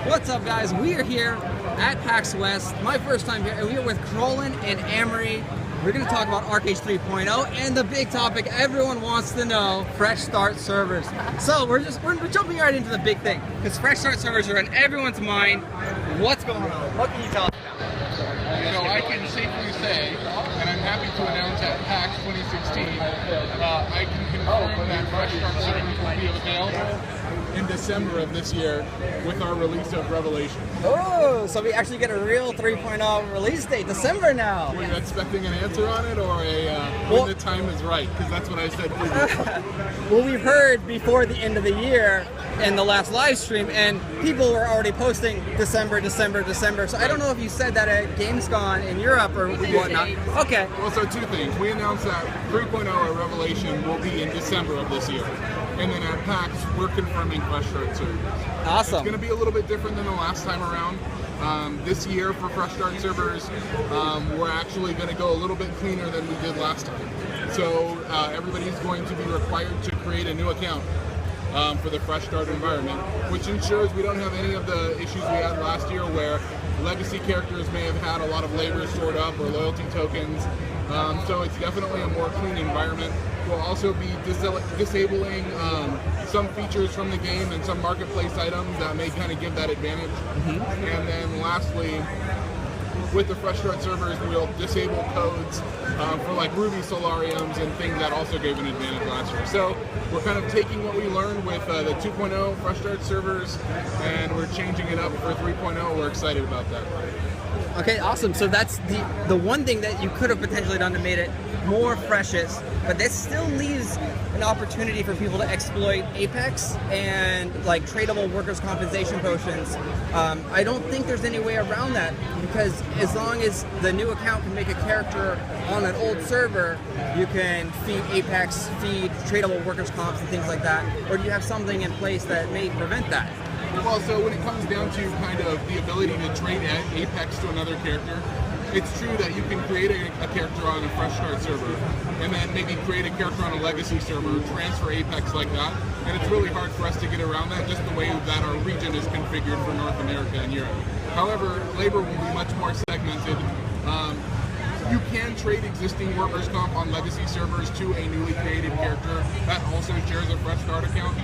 What's up, guys? We are here at PAX West. My first time here, and we are with Khrolan and Amary. We're going to talk about Archeage 3.0 and the big topic everyone wants to know: fresh start servers. So we're jumping right into the big thing, because fresh start servers are in everyone's mind. What's going on? What can you tell us about? So I can safely say, and I'm happy to announce at PAX 2016, I can confirm that fresh start servers will be available in December of this year with our release of Revelation. Oh, so we actually get a real 3.0 release date, December now. Were you expecting an answer on it, or when the time is right? Because that's what I said previously. Well, we've heard before the end of the year in the last live stream, and people were already posting December. So I don't know if you said that at Gamescom in Europe or whatnot. Okay. Well, so two things. We announced that 3.0 or Revelation will be in December of this year. And then at PAX, we're confirming fresh start servers. Awesome. It's going to be a little bit different than the last time around. This year for fresh start servers, we're actually going to go a little bit cleaner than we did last time. So everybody's going to be required to create a new account for the fresh start environment, which ensures we don't have any of the issues we had last year where legacy characters may have had a lot of labor stored up or loyalty tokens. So it's definitely a more clean environment. We'll also be disabling some features from the game and some marketplace items that may kind of give that advantage. And then lastly, with the fresh start servers, we'll disable codes for like Ruby solariums and things that also gave an advantage last year. So we're kind of taking what we learned with the 2.0 fresh start servers, and we're changing it up for 3.0. We're excited about that. Okay, awesome. So that's the one thing that you could have potentially done to made it more freshest, but this still leaves an opportunity for people to exploit Apex and like tradable workers' compensation potions. I don't think there's any way around that, because as long as the new account can make a character on an old server, you can feed Apex, feed tradable workers' comps and things like that, or do you have something in place that may prevent that? Well, so when it comes down to kind of the ability to trade Apex to another character, it's true that you can create a character on a fresh start server and then maybe create a character on a legacy server, transfer Apex like that, and it's really hard for us to get around that just the way that our region is configured for North America and Europe. However, labor will be much more segmented. You can trade existing workers' comp on legacy servers to a newly created character that also shares a fresh start account.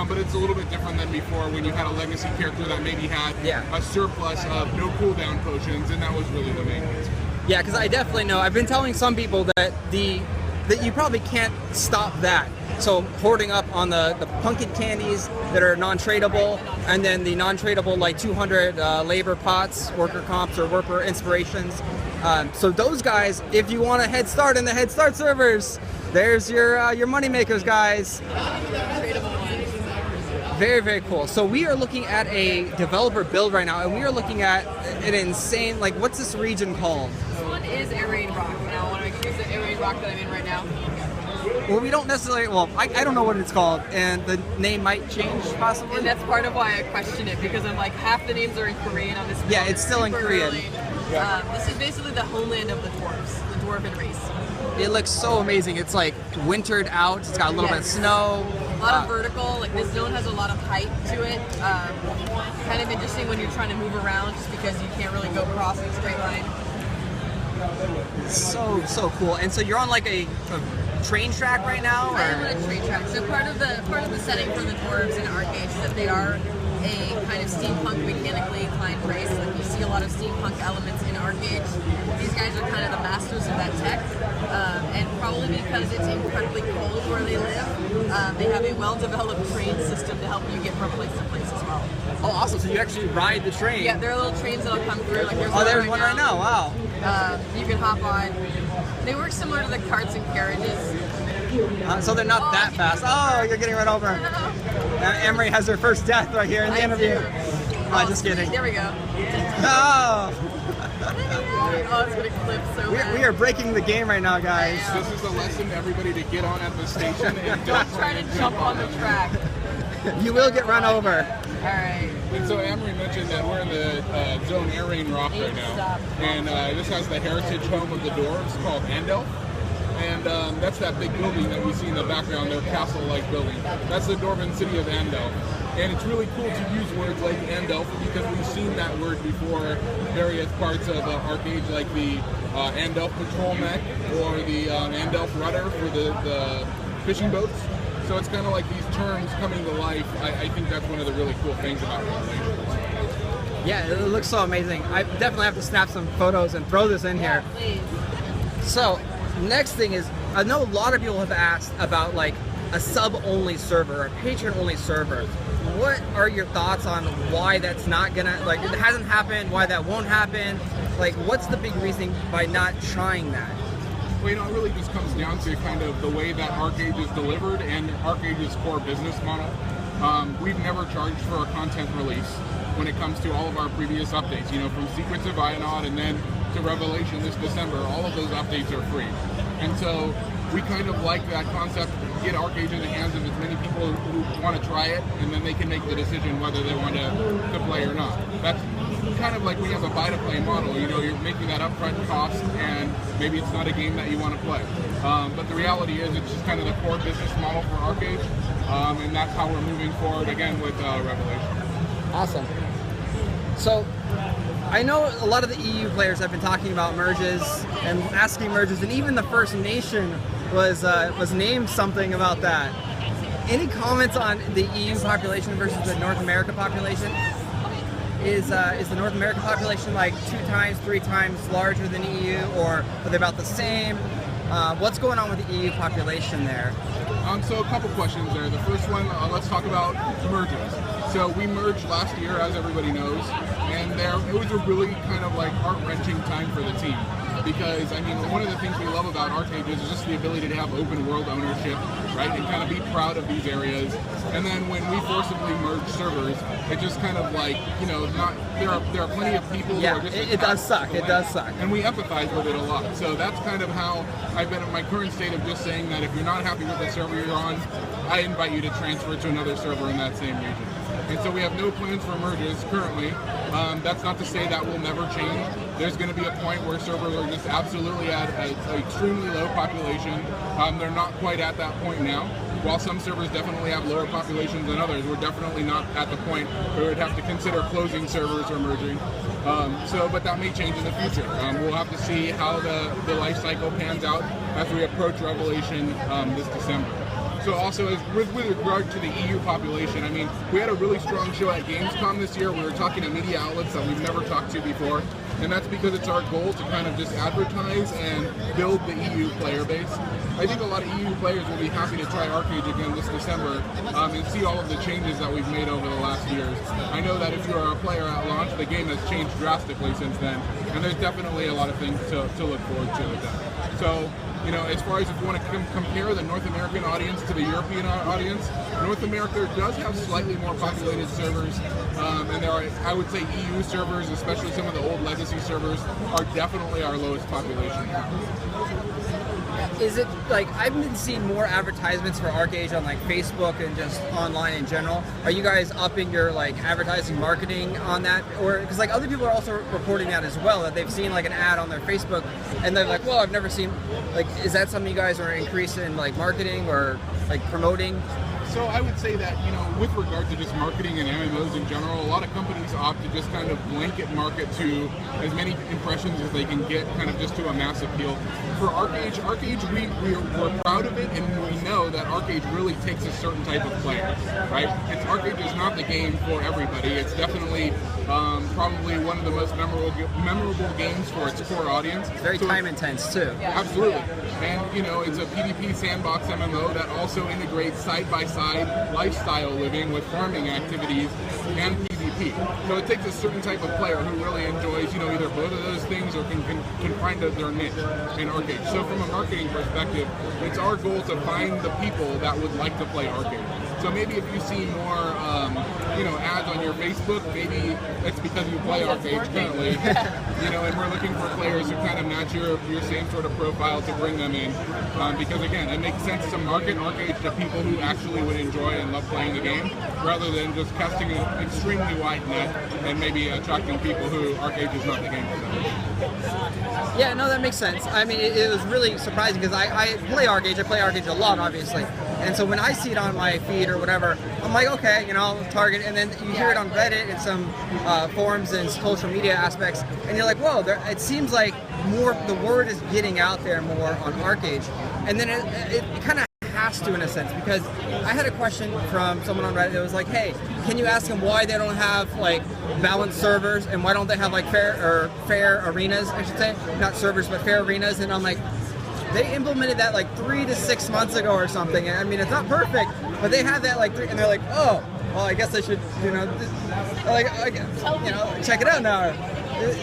But it's a little bit different than before when you had a legacy character that maybe had a surplus of no cooldown potions, and that was really the main reason. Yeah, because I definitely know. I've been telling some people that that you probably can't stop that. So hoarding up on the pumpkin candies that are non-tradable, and then the non-tradable like 200 labor pots, worker comps, or worker inspirations. So those guys, if you want a head start in the head start servers, there's your money makers, guys. Very, very cool. So we are looking at a developer build right now, and we are looking at an insane, like, what's this region called? This one is Archeage Rock, and I want to make sure it's the Archeage Rock that I'm in right now. Well, we don't necessarily, well, I don't know what it's called, and the name might change possibly. And that's part of why I question it, because I'm like, half the names are in Korean on this build. Yeah, it's still in Korean. This is basically the homeland of the dwarves, the dwarven race. It looks so amazing. It's like wintered out. It's got a little bit of snow. A lot of vertical. Like this zone has a lot of height to it. Kind of interesting when you're trying to move around, just because you can't really go across in a straight line. So cool. And so you're on like a train track right now? Or? I am on a train track. So part of the setting for the dwarves in Archeage is that they are a kind of steampunk mechanically inclined race. Like you see a lot of steampunk elements in Archeage. These guys are kind of the masters of that tech, and probably because it's incredibly cold where they live, they have a well-developed train system to help you get from place to place as well. Oh, awesome! So you actually ride the train? Yeah, there are little trains that'll come through. Like there's one right now. Wow. You can hop on. They work similar to the carts and carriages. So they're not that fast. Oh, you're getting run over. Amary has her first death right here in the interview. Just kidding. There we go. Oh. Oh, it's gonna clip so bad. We are breaking the game right now, guys. This is a lesson to everybody to get on at the station and don't try to jump on the track. You will get run over. Alright. And so Amary mentioned that we're in the zone Archeage Rock right now. And this has the heritage home of the dwarves called Andel. And that's that big building that we see in the background, their castle-like building. That's the Dwarven city of Andel. And it's really cool to use words like End Elf because we've seen that word before various parts of Archeage, like the End Elf patrol mech or the End Elf rudder for the fishing boats. So it's kind of like these terms coming to life. I think that's one of the really cool things about Revelations. Yeah, it looks so amazing. I definitely have to snap some photos and throw this in here. Please. So, next thing is, I know a lot of people have asked about like a sub-only server, a patron-only server. What are your thoughts on why that's not gonna, like, it hasn't happened, why that won't happen? Like, what's the big reason by not trying that? Well, you know, it really just comes down to kind of the way that Archeage is delivered and Archeage's core business model. We've never charged for a content release when it comes to all of our previous updates. You know, from Secrets of Ionod and then to Revelation this December, all of those updates are free. And so we kind of like that concept, get Archeage in the hands of as many people who want to try it, and then they can make the decision whether they want to play or not. That's kind of like we have a buy-to-play model. You know, you're making that upfront cost, and maybe it's not a game that you want to play. But the reality is it's just kind of the core business model for Archeage, and that's how we're moving forward again with Revelation. Awesome. So, I know a lot of the EU players have been talking about merges and asking merges, and even the First Nation was named something about that. Any comments on the EU population versus the North America population? Is the North American population like 2 times, 3 times larger than EU, or are they about the same? What's going on with the EU population there? So a couple questions there. The first one, let's talk about merges. So we merged last year, as everybody knows, and it was a really kind of like heart-wrenching time for the team. Because, I mean, one of the things we love about Archeage is just the ability to have open world ownership, right, and kind of be proud of these areas. And then when we forcibly merge servers, it just kind of like, you know, there are plenty of people who are just it does suck. It does suck. And we empathize with it a lot. So that's kind of how I've been in my current state of just saying that if you're not happy with the server you're on, I invite you to transfer to another server in that same region. And so we have no plans for merges currently. That's not to say that will never change. There's going to be a point where servers are just absolutely at an extremely low population. They're not quite at that point now. While some servers definitely have lower populations than others, we're definitely not at the point where we'd have to consider closing servers or merging. But that may change in the future. We'll have to see how the life cycle pans out as we approach Revelation this December. So also, with regard to the EU population, I mean, we had a really strong show at Gamescom this year. We were talking to media outlets that we've never talked to before, and that's because it's our goal to kind of just advertise and build the EU player base. I think a lot of EU players will be happy to try Archeage again this December and see all of the changes that we've made over the last years. I know that if you are a player at launch, the game has changed drastically since then, and there's definitely a lot of things to look forward to with that. So, you know, as far as if you want to compare the North American audience to the European audience, North America does have slightly more populated servers, and there are, I would say, EU servers, especially some of the old legacy servers, are definitely our lowest population now. Is it like, I've been seeing more advertisements for Archeage on like Facebook and just online in general. Are you guys upping your like advertising marketing on that? Or because like other people are also reporting that as well, that they've seen like an ad on their Facebook and they're like, well, I've never seen, like, is that something you guys are increasing like marketing or like promoting? So I would say that, you know, with regard to just marketing and MMOs in general, a lot of companies opt to just kind of blanket market to as many impressions as they can get, kind of just to a mass appeal. For Archeage, we're proud of it, and we know that Archeage really takes a certain type of player, right? Archeage is not the game for everybody. It's definitely probably one of the most memorable games for its core audience. Very time intense too. Absolutely. And, you know, it's a PvP sandbox MMO that also integrates side-by-side lifestyle living with farming activities and PvP. So it takes a certain type of player who really enjoys, you know, either both of those things or can find their niche in Archeage. So from a marketing perspective, it's our goal to find the people that would like to play Archeage. So maybe if you see more, you know, ads on your Facebook, maybe it's because you play Archeage currently, you know, and we're looking for players who kind of match your same sort of profile to bring them in. Because again, it makes sense to market Archeage to people who actually would enjoy and love playing the game, rather than just casting an extremely wide net and maybe attracting people who Archeage is not the game for them. Yeah, no, that makes sense. I mean, it was really surprising because I play Archeage a lot, obviously. And so when I see it on my feed or whatever, I'm like, okay, you know, Target. And then you hear it on Reddit and some forums and social media aspects, and you're like, whoa, it seems like the word is getting out there more on Archeage. And then it kind of has to, in a sense, because I had a question from someone on Reddit that was like, hey, can you ask them why they don't have like balanced servers, and why don't they have like fair arenas, I should say, not servers but fair arenas? And I'm like, they implemented that like 3 to 6 months ago or something. I mean, it's not perfect, but they have that like and they're like, oh, well, I guess I should, you know, check it out now.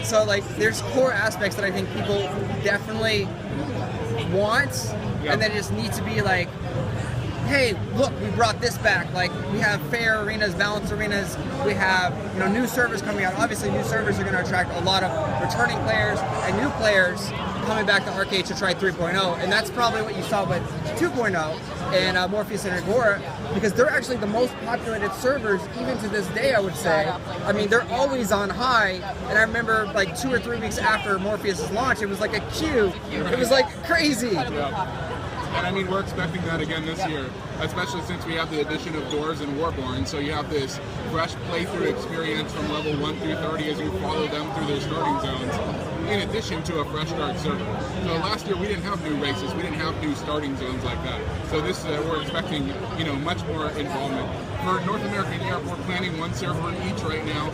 So like, there's core aspects that I think people definitely want, and then it just needs to be like, hey, look, we brought this back. Like, we have fair arenas, balanced arenas. We have, you know, new servers coming out. Obviously, new servers are going to attract a lot of returning players and new players coming back to Archeage to try 3.0. And that's probably what you saw with 2.0 and Morpheus and Agora, because they're actually the most populated servers even to this day, I would say. I mean, they're always on high. And I remember like 2 or 3 weeks after Morpheus' launch, it was like a queue. It was like crazy. And I mean, we're expecting that again this year, especially since we have the addition of Doors and Warborn. So you have this fresh playthrough experience from level 1 through 30 as you follow them through their starting zones, in addition to a fresh start server. So last year we didn't have new races, we didn't have new starting zones like that. So this we're expecting, you know, much more involvement. For North America and Europe, we're planning 1 server each right now,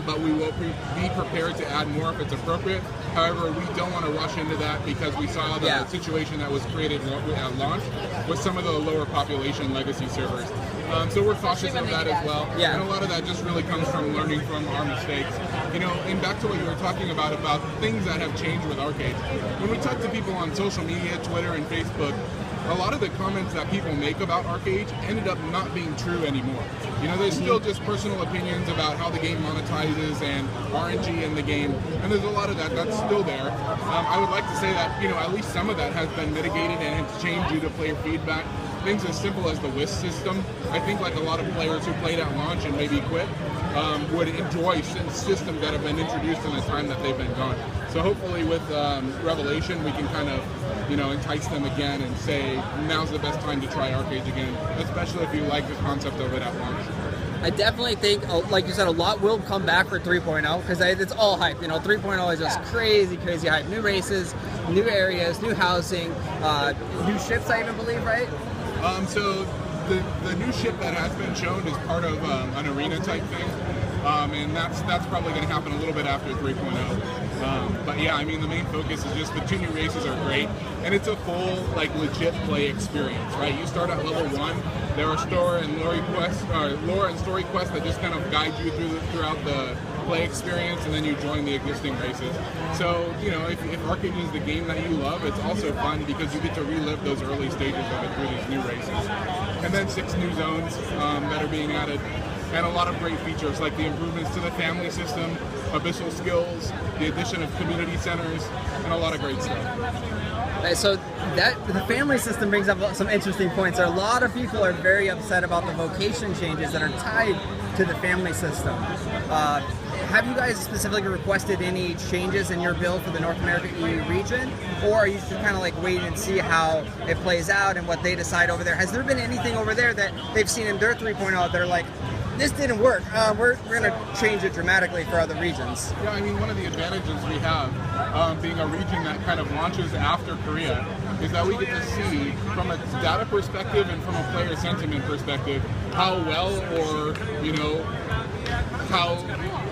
but we will be prepared to add more if it's appropriate. However, we don't want to rush into that because we saw the situation that was created at launch with some of the lower population legacy servers. So we're cautious of that as well. And a lot of that just really comes from learning from our mistakes. You know, and back to what you were talking about things that have changed with Archeage. When we talk to people on social media, Twitter and Facebook, a lot of the comments that people make about Archeage ended up not being true anymore. You know, there's still just personal opinions about how the game monetizes and RNG in the game, and there's a lot of that that's still there. I would like to say that, you know, at least some of that has been mitigated and it's changed due to player feedback. Things as simple as the WISP system. I think like a lot of players who played at launch and maybe quit would enjoy systems that have been introduced in the time that they've been gone. So hopefully with Revelation, we can kind of, you know, entice them again and say, now's the best time to try Archeage again, especially if you like the concept of it at launch. I definitely think, like you said, a lot will come back for 3.0 because it's all hype. You know, 3.0 is just crazy hype. New races, new areas, new housing, new ships, I even believe, right? So the new ship that has been shown is part of an arena type thing, and that's probably going to happen a little bit after 3.0. But yeah, I mean, the main focus is just the 2 new races are great, and it's a full, like, legit play experience, right? You start at level 1. There are lore and story quests that just kind of guide you throughout the play experience, and then you join the existing races. So, you know, if Archeage is the game that you love, it's also fun because you get to relive those early stages of it through these new races. And then 6 new zones that are being added, and a lot of great features like the improvements to the family system, abyssal skills, the addition of community centers, and a lot of great stuff. So the family system brings up some interesting points. There are a lot of people are very upset about the vocation changes that are tied to the family system. Have you guys specifically requested any changes in your build for the North America EU region, or are you just kind of like waiting and see how it plays out and what they decide over there? Has there been anything over there that they've seen in their 3.0 they're like, this didn't work, we're going to change it dramatically for other regions? Yeah, I mean, one of the advantages we have, being a region that kind of launches after Korea, is that we get to see, from a data perspective and from a player sentiment perspective, how well or, you know, how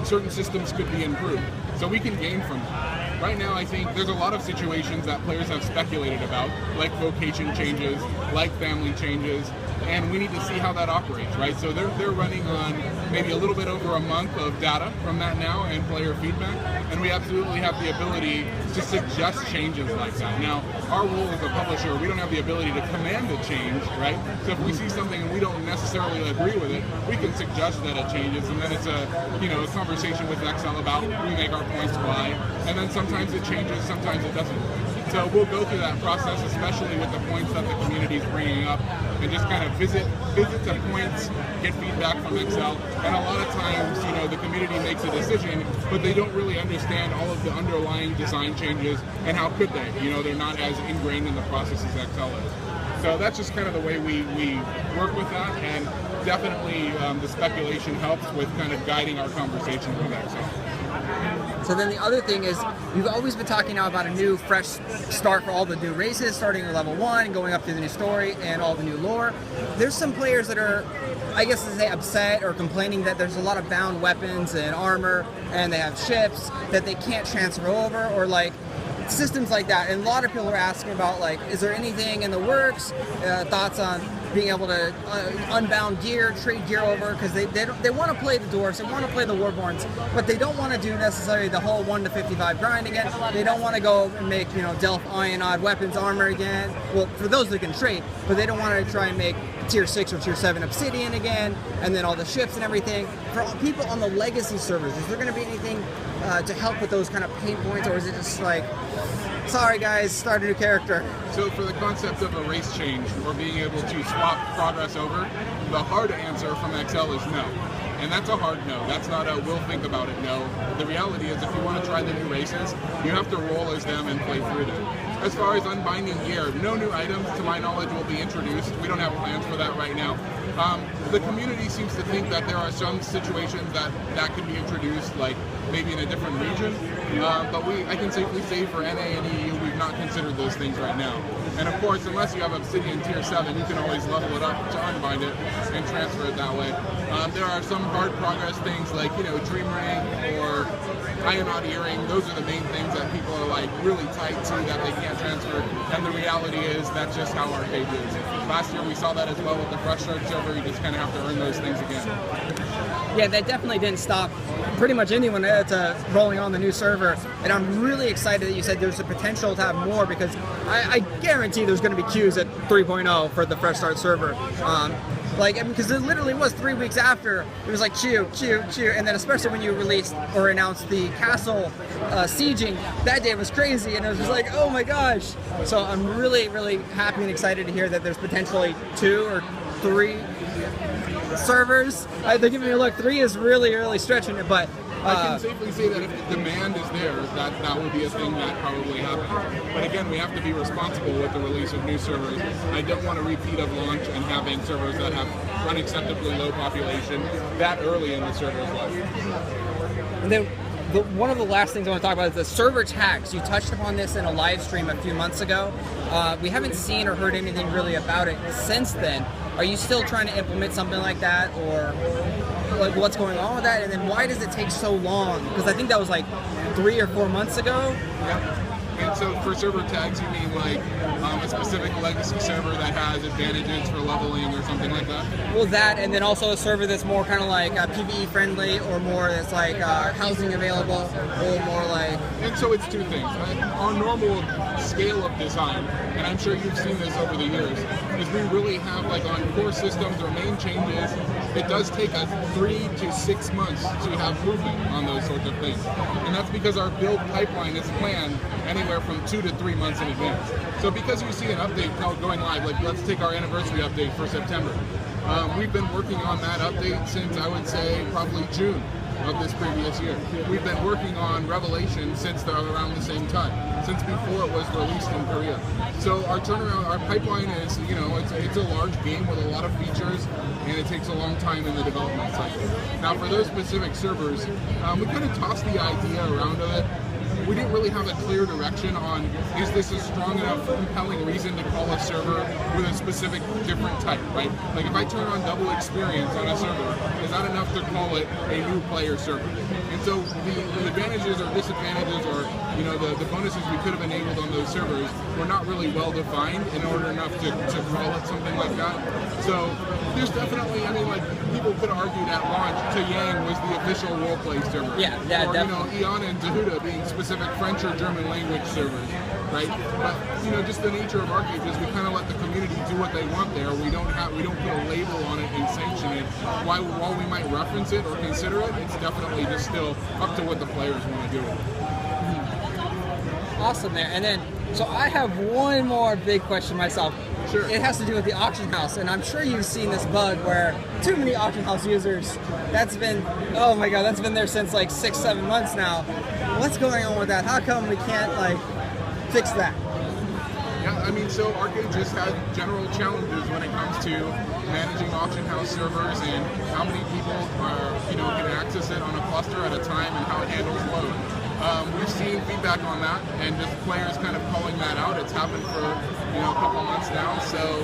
certain systems could be improved. So we can gain from that. Right now, I think there's a lot of situations that players have speculated about, like vocation changes, like family changes, and we need to see how that operates, right? So they're running on maybe a little bit over a month of data from that now and player feedback, and we absolutely have the ability to suggest changes like that. Now, our role as a publisher, we don't have the ability to command a change, right? So if we see something and we don't necessarily agree with it, we can suggest that it changes, and then it's a conversation with Excel about we make our points why, and then sometimes it changes, sometimes it doesn't. So we'll go through that process, especially with the points that the community is bringing up, and just kind of visit the points, get feedback from Excel. And a lot of times, the community makes a decision, but they don't really understand all of the underlying design changes, and how could they? They're not as ingrained in the process as Excel is. So that's just kind of the way we work with that, and definitely the speculation helps with kind of guiding our conversations with XL. So then the other thing is, you've always been talking now about a new, fresh start for all the new races, starting with level 1 and going up through the new story and all the new lore. There's some players that are, I guess to say, upset or complaining that there's a lot of bound weapons and armor, and they have ships that they can't transfer over, or like systems like that. And a lot of people are asking about, like, is there anything in the works, thoughts on being able to unbound gear, trade gear over, because they want to play the dwarves, they want to play the warborns, but they don't want to do necessarily the whole 1 to 55 grind again. They don't want to go and make, you know, Delph Ionod weapons armor again. Well, for those that can trade, but they don't want to try and make tier 6 or tier 7 obsidian again, and then all the ships and everything. For people on the legacy servers, is there going to be anything to help with those kind of pain points, or is it just like, sorry guys, start a new character? So for the concept of a race change or being able to swap progress over, the hard answer from XL is no. And that's a hard no. That's not a we'll think about it no. The reality is, if you want to try the new races, you have to roll as them and play through them. As far as unbinding gear, no new items to my knowledge will be introduced. We don't have plans for that right now. The community seems to think that there are some situations that can be introduced, like maybe in a different region, but I can safely say for NA and EU, we've not considered those things right now. And of course, unless you have Obsidian Tier 7, you can always level it up to unbind it and transfer it that way. There are some hard progress things like, you know, Dream Ring or Ionod Earring. Those are the main things that people are like really tight to that they can't transfer. And the reality is that's just how Archeage is. Last year we saw that as well with the Fresh Start server. You just kind of have to earn those things again. Yeah, that definitely didn't stop pretty much anyone that's rolling on the new server, and I'm really excited that you said there's a potential to have more, because I guarantee there's going to be queues at 3.0 for the Fresh Start server. Because it literally was 3 weeks after, it was like queue, and then especially when you released or announced the castle sieging, that day was crazy, and it was just like, oh my gosh. So I'm really, really happy and excited to hear that there's potentially 2 or 3 servers. They're giving me a look. 3 is really, really stretching it, but I can safely say that if the demand is there, that will be a thing that probably happens. But again, we have to be responsible with the release of new servers. I don't want a repeat of launch and having servers that have unacceptably low population that early in the server's life. And then one of the last things I want to talk about is the server tax. You touched upon this in a live stream a few months ago. We haven't seen or heard anything really about it since then. Are you still trying to implement something like that, or like what's going on with that? And then why does it take so long? Because I think that was like 3 or 4 months ago. Yep. And so for server tags, you mean like a specific legacy server that has advantages for leveling or something like that? Well, that, and then also a server that's more kind of like PvE friendly, or more that's like housing available, or more like... And so it's 2 things. Our normal scale of design, and I'm sure you've seen this over the years, is we really have, like, on core systems or main changes, it does take us 3 to 6 months to have movement on those sorts of things. And that's because our build pipeline is planned anywhere from 2 to 3 months in advance. So because you see an update going live, like let's take our anniversary update for September. We've been working on that update since, I would say, probably June of this previous year. We've been working on Revelation since around the same time, since before it was released in Korea. So our turnaround, our pipeline is, you know, it's a large game with a lot of features, and it takes a long time in the development cycle. Now for those specific servers, we kind of tossed the idea around of it. We didn't really have a clear direction on, is this a strong enough, compelling reason to call a server with a specific different type, right? Like if I turn on double experience on a server, is that enough to call it a new player server? And so the advantages or disadvantages, or, you know, the bonuses we could have enabled on those servers were not really well defined in order enough to call it something like that. So there's definitely, I mean, like, people could argue at launch Yang was the official roleplay server. Yeah, or, definitely. you know, Eon and Dahuda being specific French or German language servers, right? But, you know, just the nature of Archeage is we kind of let the community do what they want there. We don't put a label on it and sanction it. While we might reference it or consider it, it's definitely just still up to what the players want to do. Awesome there. And then, so I have one more big question myself. Sure. It has to do with the auction house, and I'm sure you've seen this bug where too many auction house users, that's been, oh my god, that's been there since like 6-7 months now. What's going on with that? How come we can't like fix that? Yeah, I mean, so Archeage just has general challenges when it comes to managing auction house servers and how many people are, can access it on a cluster at a time and how it handles load. We've seen feedback on that and just players kind of calling that out. It's happened for a couple months now. So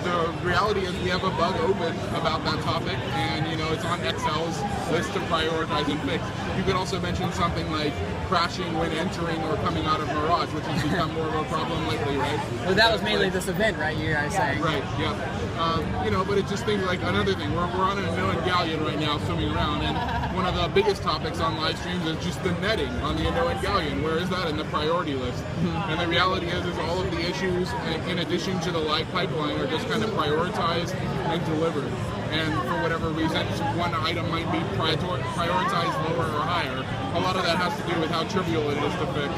the reality is we have a bug open about that topic, and it's on Excel's list to prioritize and fix. You could also mention something like crashing when entering or coming out of Mirage, which has become more of a problem lately, right? Well, that was mainly this event, right? You guys saying? Right. Yeah. But it's just things like another thing. We're on a Anoan galleon right now, swimming around, and one of the biggest topics on live streams is just the netting on the Anoan galleon. Where is that in the priority list? And the reality is all of the issues, in addition to the live pipeline, are just kind of prioritized and delivered. And for whatever reason, one item might be prioritized lower or higher. A lot of that has to do with how trivial it is to fix.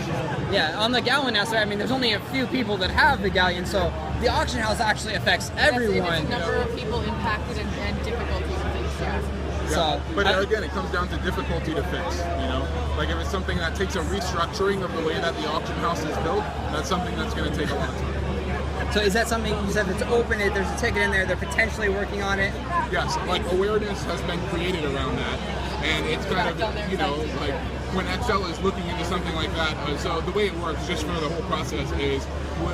Yeah, on the galleon aspect, I mean, there's only a few people that have the galleon, so the auction house actually affects everyone. It's a number of people impacted and difficulty to fix, yeah. So, but again, it comes down to difficulty to fix, Like if it's something that takes a restructuring of the way that the auction house is built, that's something that's going to take a lot of time. So is that something you said that's open? There's a ticket in there. They're potentially working on it. Yes, like awareness has been created around that, and it's kind of like when Excel is looking into something like that. So the way it works, just for the whole process, is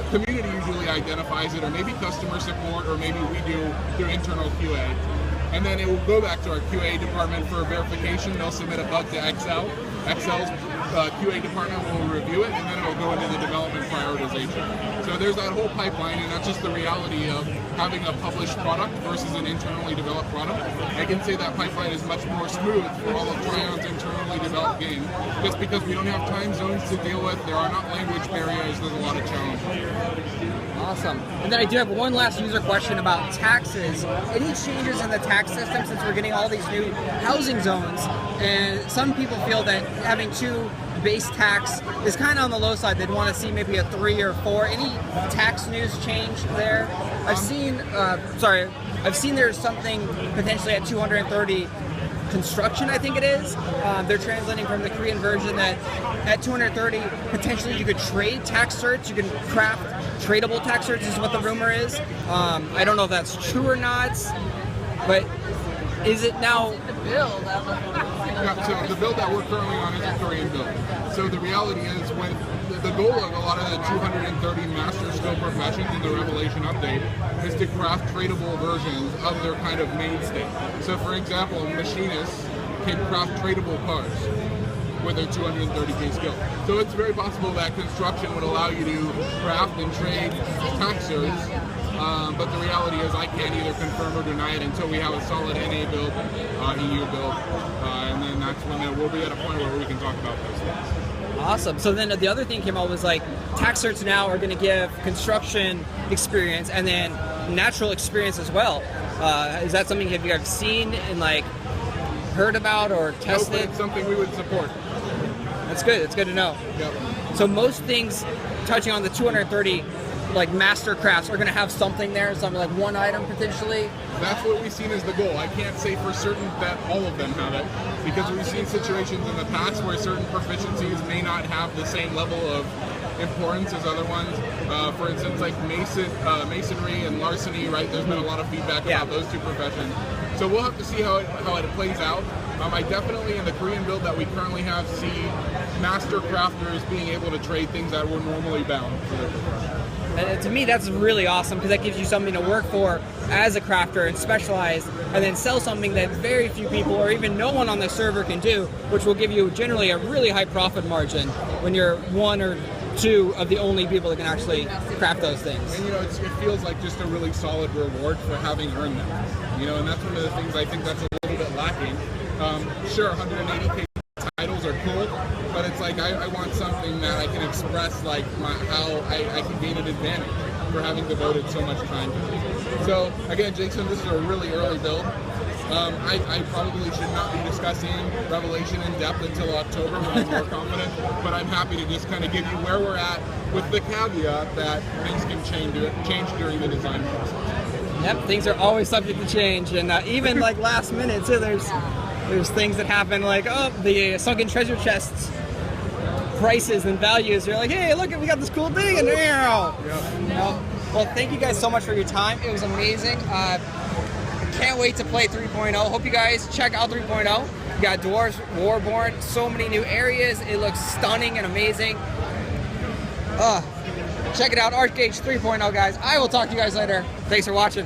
community usually identifies it, or maybe customer support, or maybe we do through internal QA, and then it will go back to our QA department for verification. They'll submit a bug to Excel. Excel's QA department will review it, and then it'll go into the development prioritization. So there's that whole pipeline, and that's just the reality of having a published product versus an internally developed product. I can say that pipeline is much more smooth for all of Trion's internally developed games, just because we don't have time zones to deal with. There are not language barriers. There's a lot of challenges. Awesome. And then I do have one last user question about taxes. Any changes in the tax system since we're getting all these new housing zones? And some people feel that having 2 base tax is kind of on the low side. They'd want to see maybe a 3 or 4. Any tax news change there? I've seen there's something potentially at 230 construction, I think it is. They're translating from the Korean version that at 230, potentially you could trade tax certs. You can craft tradable tax certs is what the rumor is. I don't know if that's true or not, but is it now? The build. Yeah, so the build that we're currently on is a Korean build. So the reality is when the goal of a lot of the 230 master skill professions in the Revelation update is to craft tradable versions of their kind of mainstay. So for example, machinists can craft tradable cars with their 230k skill. So it's very possible that construction would allow you to craft and trade taxers, but the reality is I can't either confirm or deny it until we have a solid NA build, EU build, and then that's when we'll be at a point where we can talk about those things. Awesome. So then the other thing came out was like tax certs now are going to give construction experience and then natural experience as well. Is that something have you guys seen and like heard about or tested? No, but it's something we would support. That's good. It's good to know. Yep. So most things touching on the 230 like master crafts are going to have something there, something like one item potentially. That's what we've seen as the goal. I can't say for certain that all of them have it, because we've seen situations in the past where certain proficiencies may not have the same level of importance as other ones. For instance, like masonry and larceny, right? There's been a lot of feedback about those 2 professions. So we'll have to see how it plays out. I definitely, in the Korean build that we currently have, see master crafters being able to trade things that were normally bound for their profession. And to me, that's really awesome because that gives you something to work for as a crafter and specialize, and then sell something that very few people or even no one on the server can do, which will give you generally a really high profit margin when you're 1 or 2 of the only people that can actually craft those things. And it feels like just a really solid reward for having earned them. And that's one of the things I think that's a little bit lacking. Sure, 180k titles are cool, but it's like I want something that I can express like how I can gain an advantage for having devoted so much time to it. So again, Jason, this is a really early build. I probably should not be discussing Revelation in depth until October when I'm more confident, but I'm happy to just kind of give you where we're at with the caveat that things can change during the design process. Yep, things are always subject to change, and even like last minute too. There's things that happen like the sunken treasure chests. prices and values. You're like, hey, look, we got this cool thing, and well, thank you guys so much for your time. It was amazing. Can't wait to play 3.0. Hope you guys check out 3.0. You got Dwarves Warborn, so many new areas. It looks stunning and amazing. Check it out, Archeage 3.0, guys. I will talk to you guys later. Thanks for watching.